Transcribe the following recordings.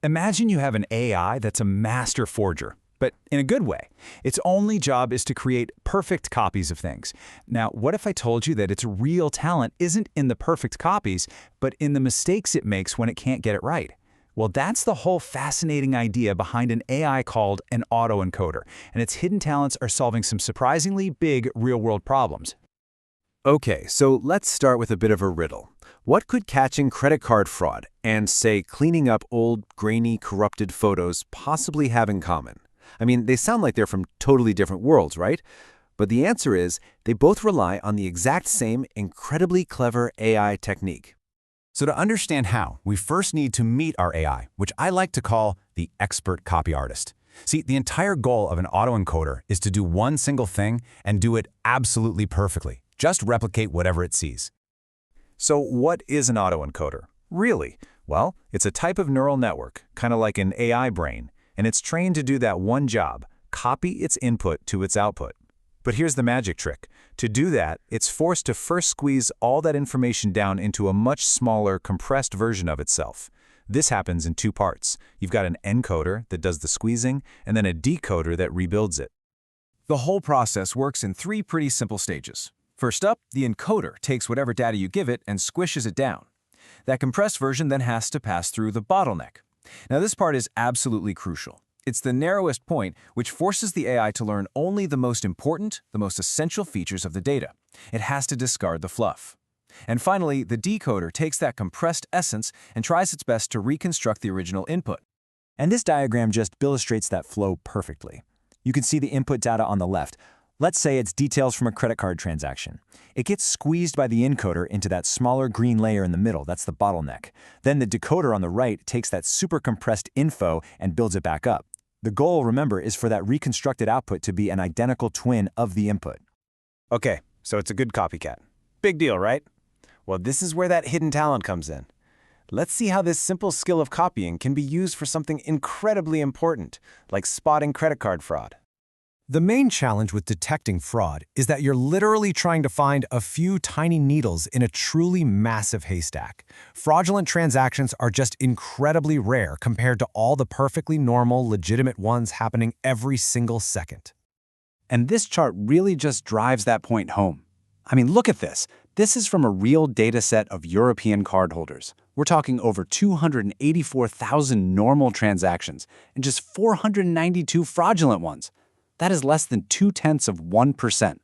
Imagine you have an AI that's a master forger, but in a good way. Its only job is to create perfect copies of things. Now, what if I told you that its real talent isn't in the perfect copies, but in the mistakes it makes when it can't get it right? Well, that's the whole fascinating idea behind an AI called an autoencoder, and its hidden talents are solving some surprisingly big real-world problems. Okay, so let's start with a bit of a riddle. What could catching credit card fraud and, say, cleaning up old, grainy, corrupted photos possibly have in common? I mean, they sound like they're from totally different worlds, right? But the answer is they both rely on the exact same incredibly clever AI technique. So to understand how, we first need to meet our AI, which I like to call the expert copy artist. See, the entire goal of an autoencoder is to do one single thing and do it absolutely perfectly. Just replicate whatever it sees. So what is an autoencoder? Really? Well, it's a type of neural network, kind of like an AI brain, and it's trained to do that one job, copy its input to its output. But here's the magic trick. To do that, it's forced to first squeeze all that information down into a much smaller, compressed version of itself. This happens in two parts. You've got an encoder that does the squeezing, and then a decoder that rebuilds it. The whole process works in three pretty simple stages. First up, the encoder takes whatever data you give it and squishes it down. That compressed version then has to pass through the bottleneck. Now this part is absolutely crucial. It's the narrowest point which forces the AI to learn only the most important, the most essential features of the data. It has to discard the fluff. And finally, the decoder takes that compressed essence and tries its best to reconstruct the original input. And this diagram just illustrates that flow perfectly. You can see the input data on the left. Let's say it's details from a credit card transaction. It gets squeezed by the encoder into that smaller green layer in the middle, that's the bottleneck. Then the decoder on the right takes that super compressed info and builds it back up. The goal, remember, is for that reconstructed output to be an identical twin of the input. Okay, so it's a good copycat. Big deal, right? Well, this is where that hidden talent comes in. Let's see how this simple skill of copying can be used for something incredibly important, like spotting credit card fraud. The main challenge with detecting fraud is that you're literally trying to find a few tiny needles in a truly massive haystack. Fraudulent transactions are just incredibly rare compared to all the perfectly normal, legitimate ones happening every single second. And this chart really just drives that point home. I mean, look at this. This is from a real data set of European cardholders. We're talking over 284,000 normal transactions and just 492 fraudulent ones. That is less than 0.2%.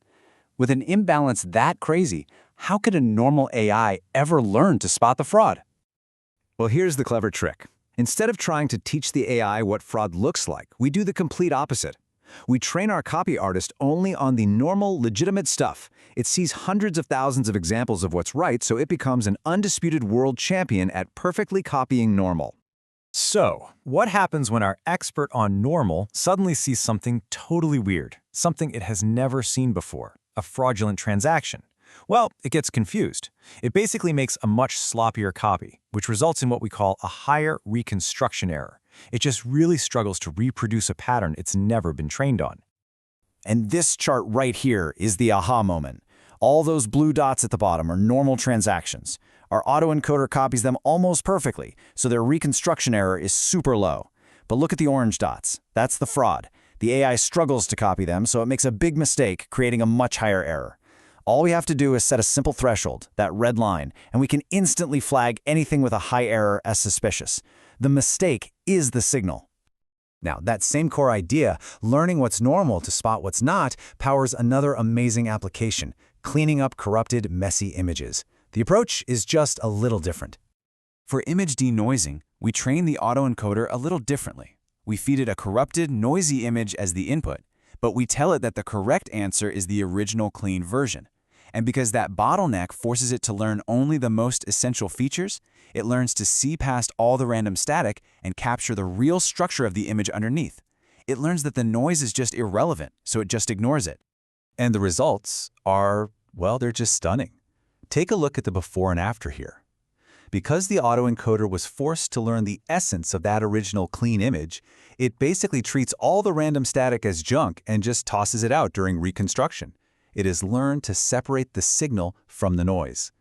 With an imbalance that crazy, how could a normal AI ever learn to spot the fraud? Well, here's the clever trick. Instead of trying to teach the AI what fraud looks like, we do the complete opposite. We train our copy artist only on the normal, legitimate stuff. It sees hundreds of thousands of examples of what's right, so it becomes an undisputed world champion at perfectly copying normal. So, what happens when our expert on normal suddenly sees something totally weird, something it has never seen before, a fraudulent transaction? Well, it gets confused. It basically makes a much sloppier copy, which results in what we call a higher reconstruction error. It just really struggles to reproduce a pattern it's never been trained on. And this chart right here is the aha moment. All those blue dots at the bottom are normal transactions. Our autoencoder copies them almost perfectly, so their reconstruction error is super low. But look at the orange dots. That's the fraud. The AI struggles to copy them, so it makes a big mistake, creating a much higher error. All we have to do is set a simple threshold, that red line, and we can instantly flag anything with a high error as suspicious. The mistake is the signal. Now, that same core idea, learning what's normal to spot what's not, powers another amazing application, cleaning up corrupted, messy images. The approach is just a little different. For image denoising, we train the autoencoder a little differently. We feed it a corrupted, noisy image as the input, but we tell it that the correct answer is the original clean version. And because that bottleneck forces it to learn only the most essential features, it learns to see past all the random static and capture the real structure of the image underneath. It learns that the noise is just irrelevant, so it just ignores it. And the results are, well, they're just stunning. Take a look at the before and after here. Because the autoencoder was forced to learn the essence of that original clean image, it basically treats all the random static as junk and just tosses it out during reconstruction. It has learned to separate the signal from the noise.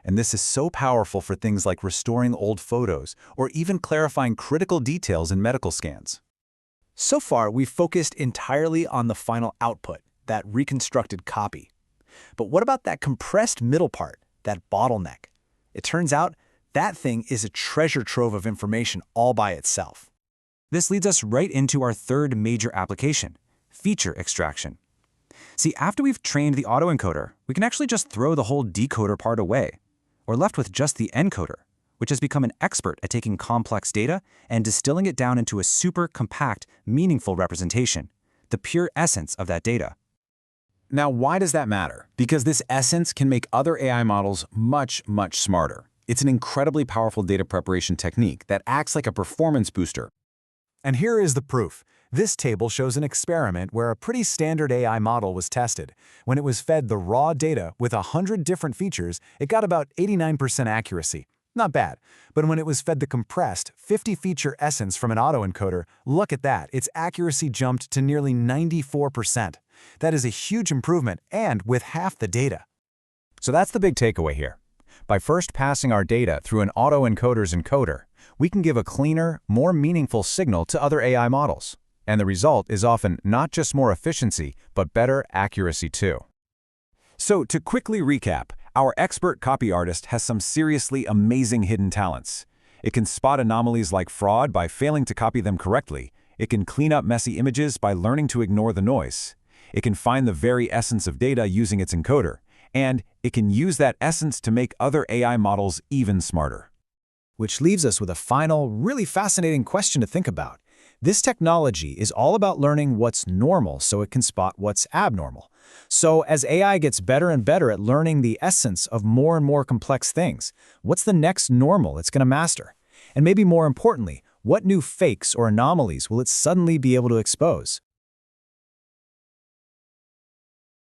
And this is so powerful for things like restoring old photos or even clarifying critical details in medical scans. So far, we've focused entirely on the final output, that reconstructed copy. But what about that compressed middle part, that bottleneck? It turns out that thing is a treasure trove of information all by itself. This leads us right into our third major application, feature extraction. See, after we've trained the autoencoder, we can actually just throw the whole decoder part away. We're left with just the encoder, which has become an expert at taking complex data and distilling it down into a super compact, meaningful representation, the pure essence of that data. Now, why does that matter? Because this essence can make other AI models much, much smarter. It's an incredibly powerful data preparation technique that acts like a performance booster. And here is the proof. This table shows an experiment where a pretty standard AI model was tested. When it was fed the raw data with 100 different features, it got about 89% accuracy. Not bad. But when it was fed the compressed 50-feature essence from an autoencoder, look at that, its accuracy jumped to nearly 94%. That is a huge improvement, and with half the data. So that's the big takeaway here. By first passing our data through an autoencoder's encoder, we can give a cleaner, more meaningful signal to other AI models. And the result is often not just more efficiency, but better accuracy too. So to quickly recap, our expert copy artist has some seriously amazing hidden talents. It can spot anomalies like fraud by failing to copy them correctly. It can clean up messy images by learning to ignore the noise. It can find the very essence of data using its encoder. And it can use that essence to make other AI models even smarter. Which leaves us with a final, really fascinating question to think about. This technology is all about learning what's normal so it can spot what's abnormal. So as AI gets better and better at learning the essence of more and more complex things, what's the next normal it's going to master? And maybe more importantly, what new fakes or anomalies will it suddenly be able to expose?